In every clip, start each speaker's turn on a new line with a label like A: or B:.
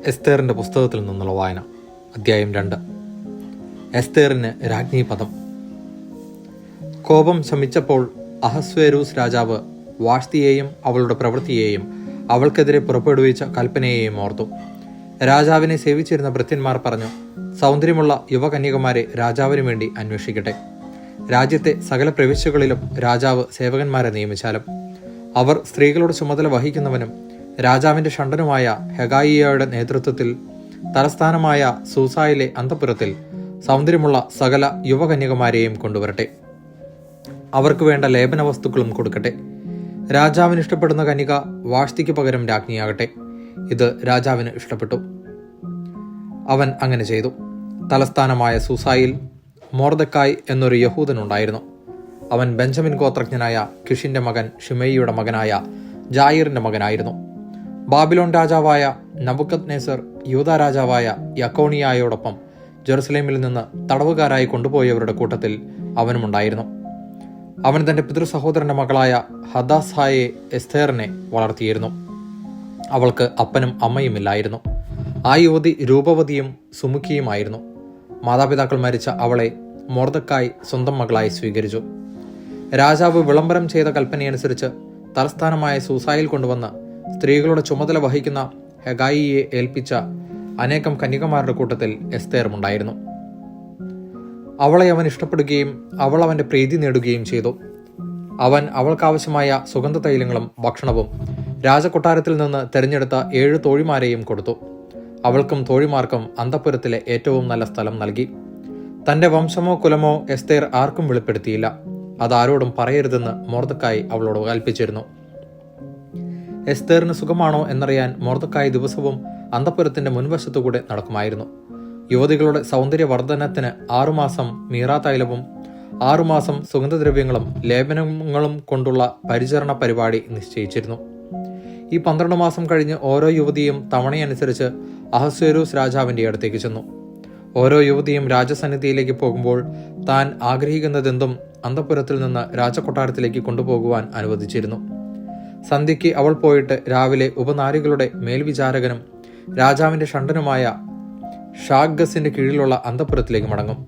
A: എസ്തേറിൻ്റെ പുസ്തകത്തിൽ നിന്നുള്ള വായന. അധ്യായം 2. എസ്തേറിന് രാജ്ഞി പദം. കോപം ശമിച്ചപ്പോൾ അഹസ്വേരൂസ് രാജാവ് വാഷ്തിയെയും അവളുടെ പ്രവൃത്തിയെയും അവൾക്കെതിരെ പുറപ്പെടുവിച്ച കൽപ്പനയെയും ഓർത്തു. രാജാവിനെ സേവിച്ചിരുന്ന ഭൃത്യന്മാർ പറഞ്ഞു, സൗന്ദര്യമുള്ള യുവകന്യകമാരെ രാജാവിനു വേണ്ടി അന്വേഷിക്കട്ടെ. രാജ്യത്തെ സകല പ്രവിശ്യകളിലും രാജാവ് സേവകന്മാരെ നിയമിച്ചാലും അവർ സ്ത്രീകളുടെ ചുമതല വഹിക്കുന്നവനും രാജാവിൻ്റെ ഷണ്ഡനുമായ ഹെഗായിയുടെ നേതൃത്വത്തിൽ തലസ്ഥാനമായ സൂസായിലെ അന്തഃപുരത്തിൽ സൗന്ദര്യമുള്ള സകല യുവകന്യകമാരെയും കൊണ്ടുവരട്ടെ. അവർക്ക് വേണ്ട ലേപന വസ്തുക്കളും കൊടുക്കട്ടെ. രാജാവിന് ഇഷ്ടപ്പെടുന്ന കന്യക വാഷ്തിക്ക് പകരം രാജ്ഞിയാകട്ടെ. ഇത് രാജാവിന് ഇഷ്ടപ്പെട്ടു. അവൻ അങ്ങനെ ചെയ്തു. തലസ്ഥാനമായ സൂസായിൽ മൊർദെഖായ് എന്നൊരു യഹൂദനുണ്ടായിരുന്നു. അവൻ ബെഞ്ചമിൻ ഗോത്രജ്ഞനായ കിഷിന്റെ മകൻ ഷിമെയിയുടെ മകനായ ജായിറിന്റെ മകനായിരുന്നു. ബാബിലോൺ രാജാവായ നബുക്കദ്നേസർ യൂദാ രാജാവായ യക്കോണിയായോടൊപ്പം ജെറുസലേമിൽ നിന്ന് തടവുകാരായി കൊണ്ടുപോയവരുടെ കൂട്ടത്തിൽ അവനുമുണ്ടായിരുന്നു. അവൻ തന്റെ പിതൃസഹോദരന്റെ മകളായ ഹദാസായെ എസ്തേറിനെ വളർത്തിയിരുന്നു. അവൾക്ക് അപ്പനും അമ്മയുമില്ലായിരുന്നു. ആ യുവതി രൂപവതിയും സുമുഖിയുമായിരുന്നു. മാതാപിതാക്കൾ മരിച്ച അവളെ മൊർദെഖായ് സ്വന്തം മകളായി സ്വീകരിച്ചു. രാജാവ് വിളംബരം ചെയ്ത കൽപ്പനയനുസരിച്ച് തലസ്ഥാനമായ സൂസായിൽ കൊണ്ടുവന്ന് സ്ത്രീകളുടെ ചുമതല വഹിക്കുന്ന ഹെഗായിയെ ഏൽപ്പിച്ച അനേകം കന്യകമാരുടെ കൂട്ടത്തിൽ എസ്തേറുമുണ്ടായിരുന്നു. അവളെ അവൻ ഇഷ്ടപ്പെടുകയും അവൾ അവന്റെ പ്രീതി നേടുകയും ചെയ്തു. അവൻ അവൾക്കാവശ്യമായ സുഗന്ധ തൈലങ്ങളും ഭക്ഷണവും രാജകൊട്ടാരത്തിൽ നിന്ന് തെരഞ്ഞെടുത്ത 7 തോഴിമാരെയും കൊടുത്തു. അവൾക്കും തോഴിമാർക്കും അന്തഃപുരത്തിലെ ഏറ്റവും നല്ല സ്ഥലം നൽകി. തന്റെ വംശമോ കുലമോ എസ്തേർ ആർക്കും വെളിപ്പെടുത്തിയില്ല. അതാരോടും പറയരുതെന്ന് മൊർദെഖായ് അവളോട് കൽപ്പിച്ചിരുന്നു. എസ്തേറിന് സുഖമാണോ എന്നറിയാൻ മൊർദെഖായ് ദിവസവും അന്തഃപുരത്തിന്റെ മുൻവശത്തുകൂടെ നടക്കുമായിരുന്നു. യുവതികളുടെ സൗന്ദര്യവർദ്ധനത്തിന് 6 മാസം മീറാ തൈലവും 6 മാസം സുഗന്ധദ്രവ്യങ്ങളും ലേപനങ്ങളും കൊണ്ടുള്ള പരിചരണ പരിപാടി നിശ്ചയിച്ചിരുന്നു. ഈ 12 മാസം കഴിഞ്ഞ് ഓരോ യുവതിയും തവണയനുസരിച്ച് അഹസ്വേരൂസ് രാജാവിന്റെ അടുത്തേക്ക് ചെന്നു. ഓരോ യുവതിയും രാജസന്നിധിയിലേക്ക് പോകുമ്പോൾ താൻ ആഗ്രഹിക്കുന്നതെന്തും അന്തഃപുരത്തിൽ നിന്ന് രാജകൊട്ടാരത്തിലേക്ക് കൊണ്ടുപോകുവാൻ അനുവദിച്ചിരുന്നു. സന്ധ്യയ്ക്ക് അവൾ പോയിട്ട് രാവിലെ ഉപനാരികളുടെ മേൽവിചാരകനും രാജാവിന്റെ ഷണ്ഡനുമായ ഷാഗസിന്റെ കീഴിലുള്ള അന്തഃപുരത്തിലേക്ക് മടങ്ങും.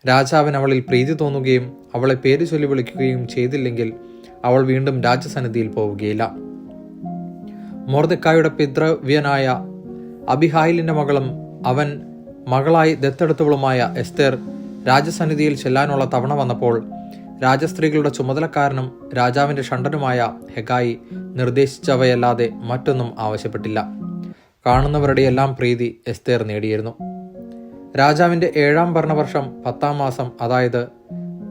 A: രാജാവിന് അവളിൽ പ്രീതി തോന്നുകയും അവളെ പേര് ചൊല്ലി വിളിക്കുകയും ചെയ്തില്ലെങ്കിൽ അവൾ വീണ്ടും രാജസന്നിധിയിൽ പോവുകയില്ല. മൊർദെഖായുടെ പിതൃവ്യനായ അബിഹായിലിന്റെ മകളും അവൻ മകളായി ദത്തെടുത്തവളുമായ എസ്തേർ രാജസന്നിധിയിൽ ചെല്ലാനുള്ള തവണ വന്നപ്പോൾ രാജസ്ത്രീകളുടെ ചുമതലക്കാരനും രാജാവിന്റെ ഷണ്ഡനുമായ ഹെഗായി നിർദ്ദേശിച്ചവയല്ലാതെ മറ്റൊന്നും ആവശ്യപ്പെട്ടില്ല. കാണുന്നവരുടെ എല്ലാം പ്രീതി എസ്തേർ നേടിയിരുന്നു. രാജാവിന്റെ 7-ാം ഭരണവർഷം 10-ാം മാസം, അതായത്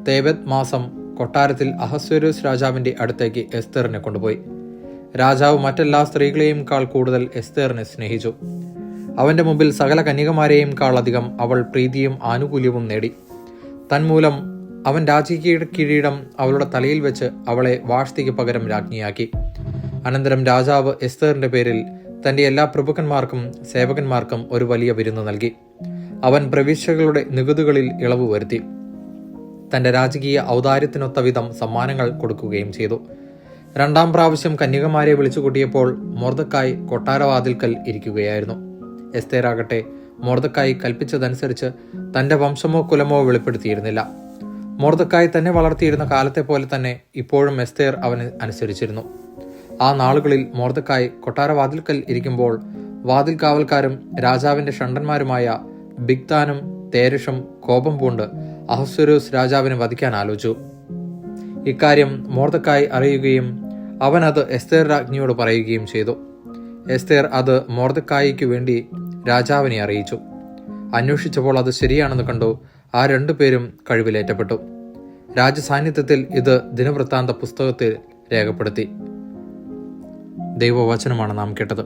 A: തേബെത് മാസം, കൊട്ടാരത്തിൽ അഹസ്വേരൂസ് രാജാവിന്റെ അടുത്തേക്ക് എസ്തേറിനെ കൊണ്ടുപോയി. രാജാവ് മറ്റെല്ലാ സ്ത്രീകളെയും കാൾ കൂടുതൽ എസ്തേറിനെ സ്നേഹിച്ചു. അവന്റെ മുമ്പിൽ സകല കന്യകമാരെയും കാളധികം അവൾ പ്രീതിയും ആനുകൂല്യവും നേടി. തന്മൂലം അവൻ രാജകീയ കിരീടം അവളുടെ തലയിൽ വെച്ച് അവളെ വാഷ്തിക്ക് പകരം രാജ്ഞിയാക്കി. അനന്തരം രാജാവ് എസ്തേറിന്റെ പേരിൽ തന്റെ എല്ലാ പ്രഭുക്കന്മാർക്കും സേവകന്മാർക്കും ഒരു വലിയ വിരുന്ന് നൽകി. അവൻ പ്രവിശ്യകളുടെ നികുതികളിൽ ഇളവ് വരുത്തി. തന്റെ രാജകീയ ഔദാര്യത്തിനൊത്ത വിധം സമ്മാനങ്ങൾ കൊടുക്കുകയും ചെയ്തു. 2-ാം പ്രാവശ്യം കന്യകമാരെ വിളിച്ചുകൂട്ടിയപ്പോൾ മൊർദെഖായ് കൊട്ടാരവാതിൽക്കൽ ഇരിക്കുകയായിരുന്നു. എസ്തേറാകട്ടെ മൊർദെഖായ് കൽപ്പിച്ചതനുസരിച്ച് തന്റെ വംശമോ കുലമോ വെളിപ്പെടുത്തിയിരുന്നില്ല. മൊർദെഖായ് തന്നെ വളർത്തിയിരുന്ന കാലത്തെ പോലെ തന്നെ ഇപ്പോഴും എസ്തേർ അവന് അനുസരിച്ചിരുന്നു. ആ നാളുകളിൽ മൊർദെഖായ് കൊട്ടാരവാതിൽക്കൽ ഇരിക്കുമ്പോൾ വാതിൽ കാവൽക്കാരും രാജാവിന്റെ ഷണ്ഡന്മാരുമായ ബിഗ്താനും തേരഷും കോപം പൂണ്ട് അഹസ്വേരൂസ് രാജാവിനെ വധിക്കാൻ ആലോചിച്ചു. ഇക്കാര്യം മൊർദെഖായ് അറിയുകയും അവൻ അത് എസ്തേർ രാജ്ഞിയോട് പറയുകയും ചെയ്തു. എസ്തേർ അത് മൊർദെഖായിക്ക് വേണ്ടി രാജാവിനെ അറിയിച്ചു. അന്വേഷിച്ചപ്പോൾ അത് ശരിയാണെന്ന് കണ്ടു. ആ 2 പേരും കഴിവിലേറ്റപ്പെട്ടു. രാജസാന്നിധ്യത്തിൽ ഇത് ദിനവൃത്താന്ത പുസ്തകത്തിൽ രേഖപ്പെടുത്തി. ദൈവവചനമാണ് നാം കേട്ടത്.